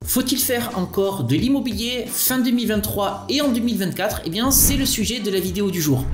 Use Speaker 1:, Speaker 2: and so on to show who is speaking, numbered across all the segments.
Speaker 1: Faut-il faire encore de l'immobilier fin 2023 et en 2024? Eh bien, c'est le sujet de la vidéo du jour.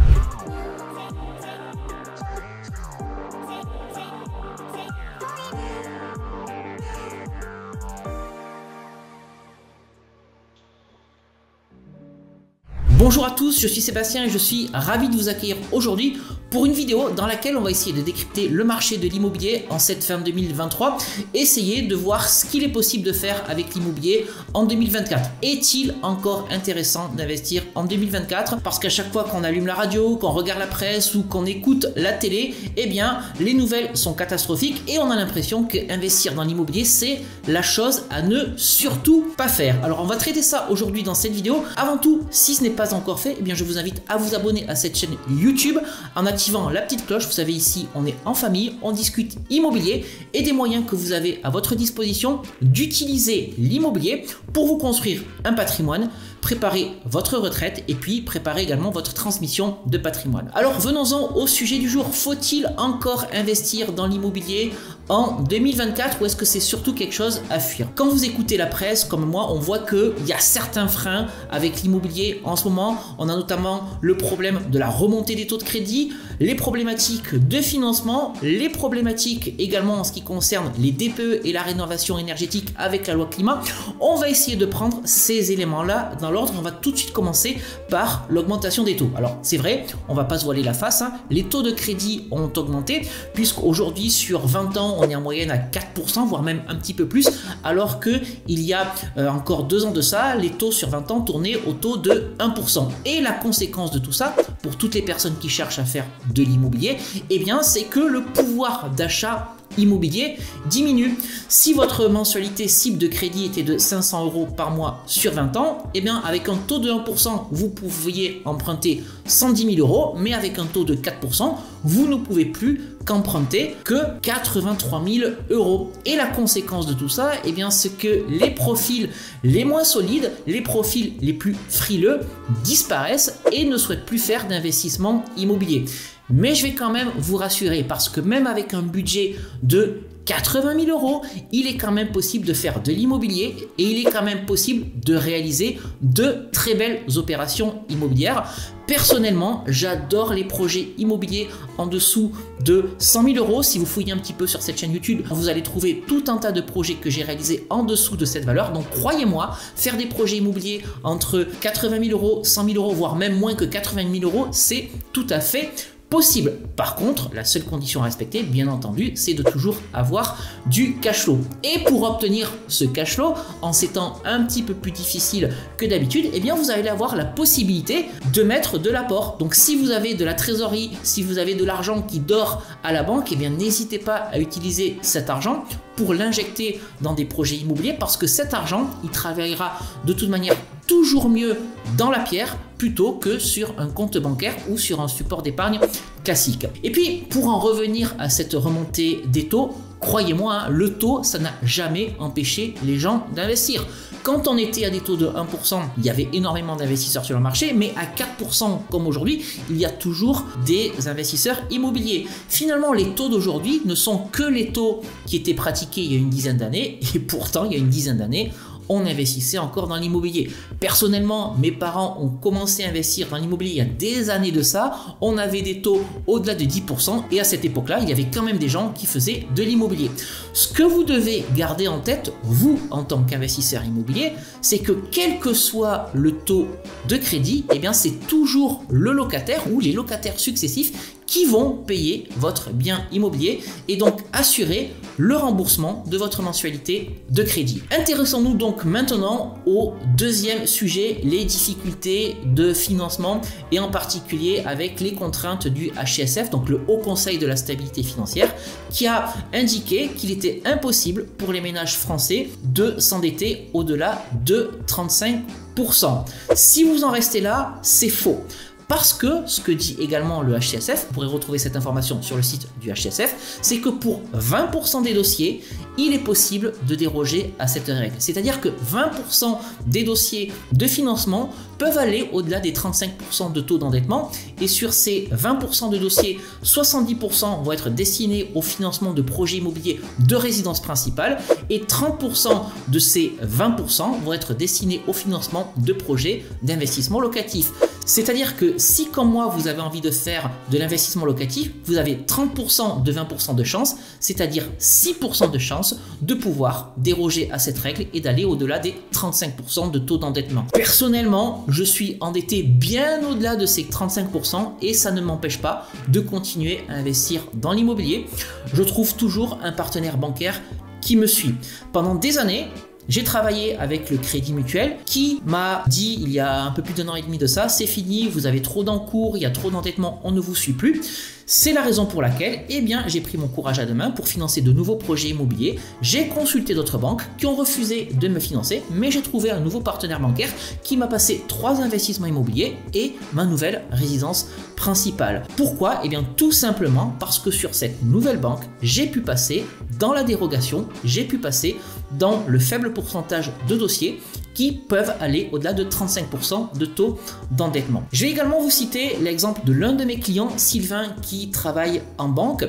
Speaker 1: Bonjour à tous, je suis Sébastien et je suis ravi de vous accueillir aujourd'hui pour une vidéo dans laquelle on va essayer de décrypter le marché de l'immobilier en cette fin 2023, essayer de voir ce qu'il est possible de faire avec l'immobilier en 2024. Est-il encore intéressant d'investir en 2024? Parce qu'à chaque fois qu'on allume la radio, qu'on regarde la presse ou qu'on écoute la télé, eh bien les nouvelles sont catastrophiques et on a l'impression qu'investir dans l'immobilier c'est la chose à ne surtout pas faire. Alors on va traiter ça aujourd'hui dans cette vidéo. Avant tout, si ce n'est pas encore fait, eh bien je vous invite à vous abonner à cette chaîne YouTube en activant la petite cloche. Vous savez, ici on est en famille, on discute immobilier et des moyens que vous avez à votre disposition d'utiliser l'immobilier pour vous construire un patrimoine, préparer votre retraite et puis préparer également votre transmission de patrimoine. Alors venons-en au sujet du jour. Faut-il encore investir dans l'immobilier en 2024 ou est-ce que c'est surtout quelque chose à fuir? Quand vous écoutez la presse comme moi, on voit qu'il y a certains freins avec l'immobilier en ce moment. On a notamment le problème de la remontée des taux de crédit, les problématiques de financement, les problématiques également en ce qui concerne les DPE et la rénovation énergétique avec la loi climat. On va essayer de prendre ces éléments-là dans l'ordre. On va tout de suite commencer par l'augmentation des taux. Alors c'est vrai, on va pas se voiler la face, hein. Les taux de crédit ont augmenté puisqu'aujourd'hui sur 20 ans on est en moyenne à 4%, voire même un petit peu plus, alors que il y a encore 2 ans de ça, les taux sur 20 ans tournaient au taux de 1%. Et la conséquence de tout ça, pour toutes les personnes qui cherchent à faire de l'immobilier, eh bien c'est que le pouvoir d'achat immobilier diminue. Si votre mensualité cible de crédit était de 500 € par mois sur 20 ans, eh bien avec un taux de 1%, vous pouviez emprunter 110 000 €, mais avec un taux de 4%, vous ne pouvez plus qu'emprunter que 83 000 €. Et la conséquence de tout ça, eh bien c'est que les profils les moins solides, les profils les plus frileux disparaissent et ne souhaitent plus faire d'investissement immobilier. Mais je vais quand même vous rassurer parce que même avec un budget de 80 000 €, il est quand même possible de faire de l'immobilier et il est quand même possible de réaliser de très belles opérations immobilières. Personnellement, j'adore les projets immobiliers en dessous de 100 000 €. Si vous fouillez un petit peu sur cette chaîne YouTube, vous allez trouver tout un tas de projets que j'ai réalisés en dessous de cette valeur. Donc croyez-moi, faire des projets immobiliers entre 80 000 €, 100 000 €, voire même moins que 80 000 €, c'est tout à fait possible. Par contre, la seule condition à respecter, bien entendu, c'est de toujours avoir du cash flow. Et pour obtenir ce cash flow, en ces temps un petit peu plus difficiles que d'habitude, eh bien vous allez avoir la possibilité de mettre de l'apport. Donc si vous avez de la trésorerie, si vous avez de l'argent qui dort à la banque, eh bien n'hésitez pas à utiliser cet argent pour l'injecter dans des projets immobiliers parce que cet argent, il travaillera de toute manière toujours mieux dans la pierre plutôt que sur un compte bancaire ou sur un support d'épargne classique. Et puis pour en revenir à cette remontée des taux, croyez-moi, hein, le taux, ça n'a jamais empêché les gens d'investir. Quand on était à des taux de 1%, il y avait énormément d'investisseurs sur le marché, mais à 4% comme aujourd'hui, il y a toujours des investisseurs immobiliers. Finalement, les taux d'aujourd'hui ne sont que les taux qui étaient pratiqués il y a une dizaine d'années, et pourtant, il y a une dizaine d'années, on investissait encore dans l'immobilier. Personnellement, mes parents ont commencé à investir dans l'immobilier il y a des années de ça. On avait des taux au-delà de 10% et à cette époque-là, il y avait quand même des gens qui faisaient de l'immobilier. Ce que vous devez garder en tête, vous, en tant qu'investisseur immobilier, c'est que quel que soit le taux de crédit, eh bien, c'est toujours le locataire ou les locataires successifs qui vont payer votre bien immobilier et donc assurer le remboursement de votre mensualité de crédit. Intéressons-nous donc maintenant au deuxième sujet, les difficultés de financement et en particulier avec les contraintes du HCSF, donc le Haut Conseil de la stabilité financière, qui a indiqué qu'il était impossible pour les ménages français de s'endetter au-delà de 35%. Si vous en restez là, c'est faux. Parce que ce que dit également le HCSF, vous pourrez retrouver cette information sur le site du HCSF, c'est que pour 20% des dossiers, il est possible de déroger à cette règle. C'est-à-dire que 20% des dossiers de financement peuvent aller au-delà des 35% de taux d'endettement, et sur ces 20% de dossiers, 70% vont être destinés au financement de projets immobiliers de résidence principale et 30% de ces 20% vont être destinés au financement de projets d'investissement locatif. C'est-à-dire que si comme moi vous avez envie de faire de l'investissement locatif, vous avez 30% de 20% de chance, c'est-à-dire 6% de chance de pouvoir déroger à cette règle et d'aller au-delà des 35% de taux d'endettement. Personnellement, je suis endetté bien au-delà de ces 35% et ça ne m'empêche pas de continuer à investir dans l'immobilier. Je trouve toujours un partenaire bancaire qui me suit. Pendant des années, j'ai travaillé avec le Crédit Mutuel qui m'a dit il y a un peu plus d'un an et demi de ça, c'est fini, vous avez trop d'encours, il y a trop d'endettement, on ne vous suit plus. C'est la raison pour laquelle j'ai pris mon courage à deux mains pour financer de nouveaux projets immobiliers. J'ai consulté d'autres banques qui ont refusé de me financer, mais j'ai trouvé un nouveau partenaire bancaire qui m'a passé 3 investissements immobiliers et ma nouvelle résidence principale. Pourquoi? Tout simplement parce que sur cette nouvelle banque, j'ai pu passer dans la dérogation, j'ai pu passer dans le faible pourcentage de dossiers qui peuvent aller au-delà de 35% de taux d'endettement. Je vais également vous citer l'exemple de l'un de mes clients, Sylvain, qui travaille en banque,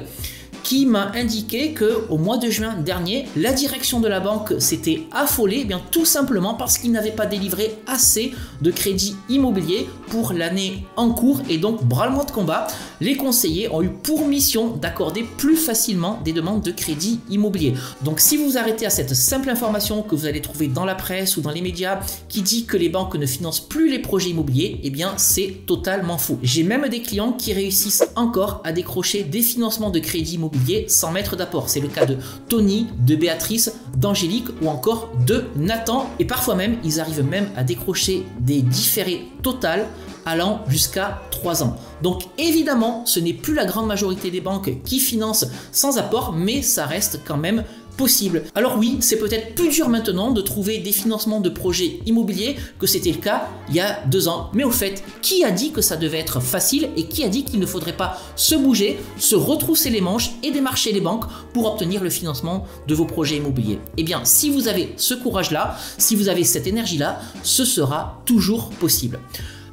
Speaker 1: qui m'a indiqué qu'au mois de juin dernier, la direction de la banque s'était affolée, tout simplement parce qu'il n'avait pas délivré assez de crédits immobiliers pour l'année en cours, et donc bras-le-bas de combat, les conseillers ont eu pour mission d'accorder plus facilement des demandes de crédit immobilier. Donc si vous vous arrêtez à cette simple information que vous allez trouver dans la presse ou dans les médias qui dit que les banques ne financent plus les projets immobiliers, c'est totalement faux. J'ai même des clients qui réussissent encore à décrocher des financements de crédit immobilier sans mettre d'apport. C'est le cas de Tony, de Béatrice, d'Angélique ou encore de Nathan. Et parfois même, ils arrivent même à décrocher des différés totales allant jusqu'à 3 ans. Donc évidemment, ce n'est plus la grande majorité des banques qui financent sans apport, mais ça reste quand même possible. Alors oui, c'est peut-être plus dur maintenant de trouver des financements de projets immobiliers que c'était le cas il y a 2 ans. Mais au fait, qui a dit que ça devait être facile et qui a dit qu'il ne faudrait pas se bouger, se retrousser les manches et démarcher les banques pour obtenir le financement de vos projets immobiliers? Si vous avez ce courage-là, si vous avez cette énergie-là, ce sera toujours possible.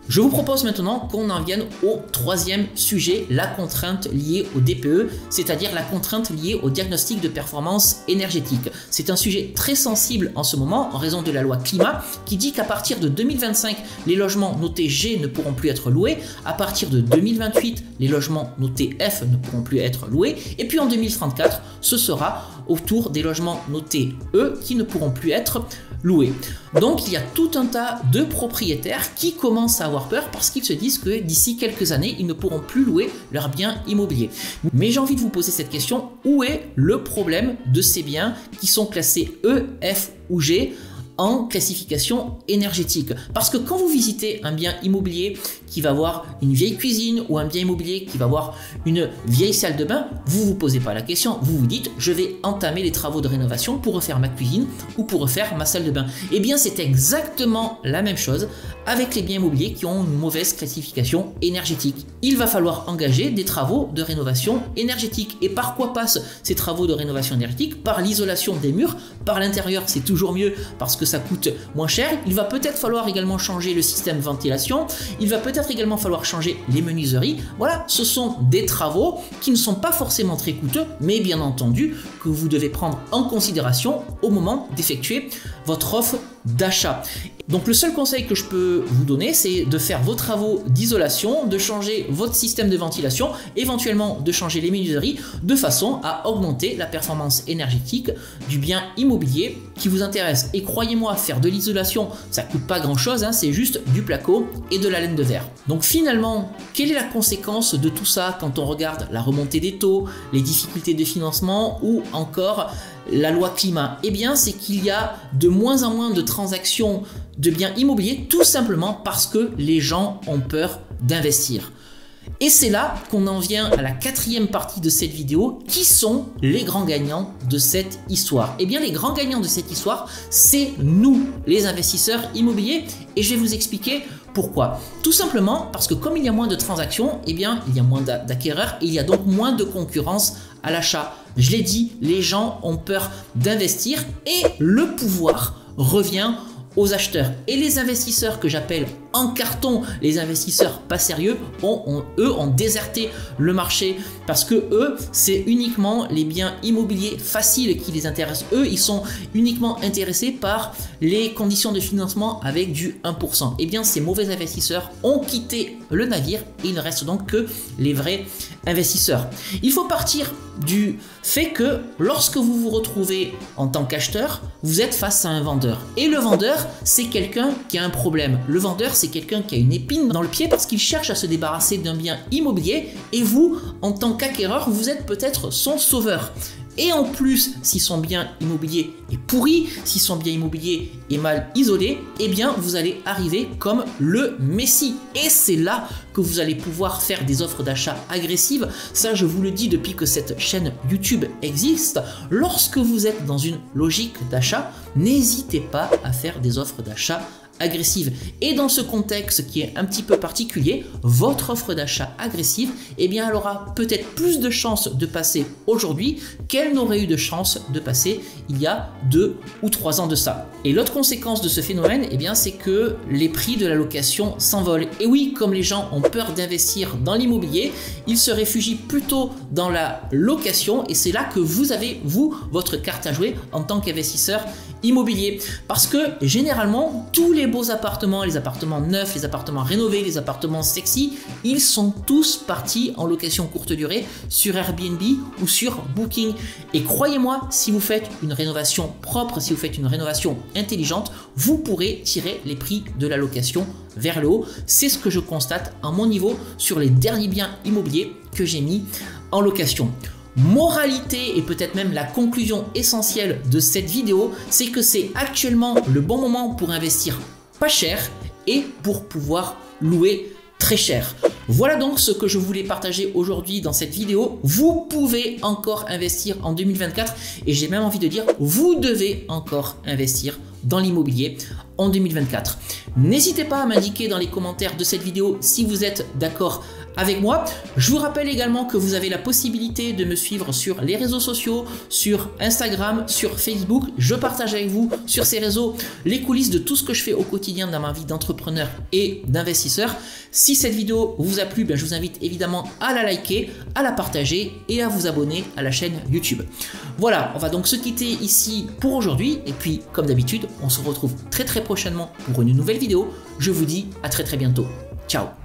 Speaker 1: Je vous propose maintenant qu'on en vienne au 3e sujet, la contrainte liée au DPE, c'est-à-dire la contrainte liée au diagnostic de performance énergétique. C'est un sujet très sensible en ce moment en raison de la loi climat qui dit qu'à partir de 2025, les logements notés G ne pourront plus être loués. À partir de 2028, les logements notés F ne pourront plus être loués. Et puis en 2034, ce sera autour des logements notés E qui ne pourront plus être loués. Donc il y a tout un tas de propriétaires qui commencent à avoir peur parce qu'ils se disent que d'ici quelques années, ils ne pourront plus louer leurs biens immobiliers. Mais j'ai envie de vous poser cette question, où est le problème de ces biens qui sont classés E, F ou G en classification énergétique? Parce que quand vous visitez un bien immobilier qui va avoir une vieille cuisine ou un bien immobilier qui va avoir une vieille salle de bain, vous vous posez pas la question, vous vous dites je vais entamer les travaux de rénovation pour refaire ma cuisine ou pour refaire ma salle de bain. C'est exactement la même chose avec les biens immobiliers qui ont une mauvaise classification énergétique. Il va falloir engager des travaux de rénovation énergétique. Et par quoi passent ces travaux de rénovation énergétique? Par l'isolation des murs. Par l'intérieur, c'est toujours mieux parce que ça coûte moins cher. Il va peut-être falloir également changer le système de ventilation. Il va peut-être également falloir changer les menuiseries. Voilà, ce sont des travaux qui ne sont pas forcément très coûteux, mais bien entendu que vous devez prendre en considération au moment d'effectuer votre offre d'achat. Donc le seul conseil que je peux vous donner, c'est de faire vos travaux d'isolation, de changer votre système de ventilation, éventuellement de changer les menuiseries, de façon à augmenter la performance énergétique du bien immobilier qui vous intéresse. Et croyez-moi, faire de l'isolation, ça coûte pas grand-chose, c'est juste du placo et de la laine de verre. Donc finalement, quelle est la conséquence de tout ça quand on regarde la remontée des taux, les difficultés de financement ou encore la loi climat? C'est qu'il y a de moins en moins de transactions de biens immobiliers, tout simplement parce que les gens ont peur d'investir. Et c'est là qu'on en vient à la 4e partie de cette vidéo. Qui sont les grands gagnants de cette histoire? Les grands gagnants de cette histoire, c'est nous, les investisseurs immobiliers. Et je vais vous expliquer pourquoi. Tout simplement parce que comme il y a moins de transactions, il y a moins d'acquéreurs et il y a donc moins de concurrence à l'achat. Je l'ai dit, les gens ont peur d'investir et le pouvoir revient aux acheteurs. Et les investisseurs que j'appelle en carton. Les investisseurs pas sérieux eux ont déserté le marché parce que eux, c'est uniquement les biens immobiliers faciles qui les intéressent. Eux, ils sont uniquement intéressés par les conditions de financement avec du 1%. Eh bien, ces mauvais investisseurs ont quitté le navire et il ne reste donc que les vrais investisseurs. Il faut partir du fait que lorsque vous vous retrouvez en tant qu'acheteur, vous êtes face à un vendeur. Et le vendeur, c'est quelqu'un qui a un problème. Le vendeur, c'est quelqu'un qui a une épine dans le pied parce qu'il cherche à se débarrasser d'un bien immobilier et vous, en tant qu'acquéreur, vous êtes peut-être son sauveur. Et en plus, si son bien immobilier est pourri, si son bien immobilier est mal isolé, eh bien vous allez arriver comme le Messie. Et c'est là que vous allez pouvoir faire des offres d'achat agressives. Ça, je vous le dis depuis que cette chaîne YouTube existe. Lorsque vous êtes dans une logique d'achat, n'hésitez pas à faire des offres d'achat agressive. Et dans ce contexte qui est un petit peu particulier, votre offre d'achat agressive, eh bien, elle aura peut-être plus de chances de passer aujourd'hui qu'elle n'aurait eu de chance de passer il y a 2 ou 3 ans de ça. Et l'autre conséquence de ce phénomène, eh bien, c'est que les prix de la location s'envolent. Et oui, comme les gens ont peur d'investir dans l'immobilier, ils se réfugient plutôt dans la location et c'est là que vous avez, vous, votre carte à jouer en tant qu'investisseur immobilier. Parce que généralement, tous les beaux appartements, les appartements neufs, les appartements rénovés, les appartements sexy, ils sont tous partis en location courte durée sur Airbnb ou sur Booking. Et croyez-moi, si vous faites une rénovation propre, si vous faites une rénovation intelligente, vous pourrez tirer les prix de la location vers le haut. C'est ce que je constate à mon niveau sur les derniers biens immobiliers que j'ai mis en location. Moralité et peut-être même la conclusion essentielle de cette vidéo, c'est que c'est actuellement le bon moment pour investir pas cher et pour pouvoir louer très cher. Voilà donc ce que je voulais partager aujourd'hui dans cette vidéo. Vous pouvez encore investir en 2024 et j'ai même envie de dire vous devez encore investir dans l'immobilier en 2024. N'hésitez pas à m'indiquer dans les commentaires de cette vidéo si vous êtes d'accord avec moi. Je vous rappelle également que vous avez la possibilité de me suivre sur les réseaux sociaux, sur Instagram, sur Facebook. Je partage avec vous sur ces réseaux les coulisses de tout ce que je fais au quotidien dans ma vie d'entrepreneur et d'investisseur. Si cette vidéo vous a plu, je vous invite évidemment à la liker, à la partager et à vous abonner à la chaîne YouTube. Voilà, on va donc se quitter ici pour aujourd'hui et puis comme d'habitude, on se retrouve très prochainement pour une nouvelle vidéo. Je vous dis à très bientôt. Ciao.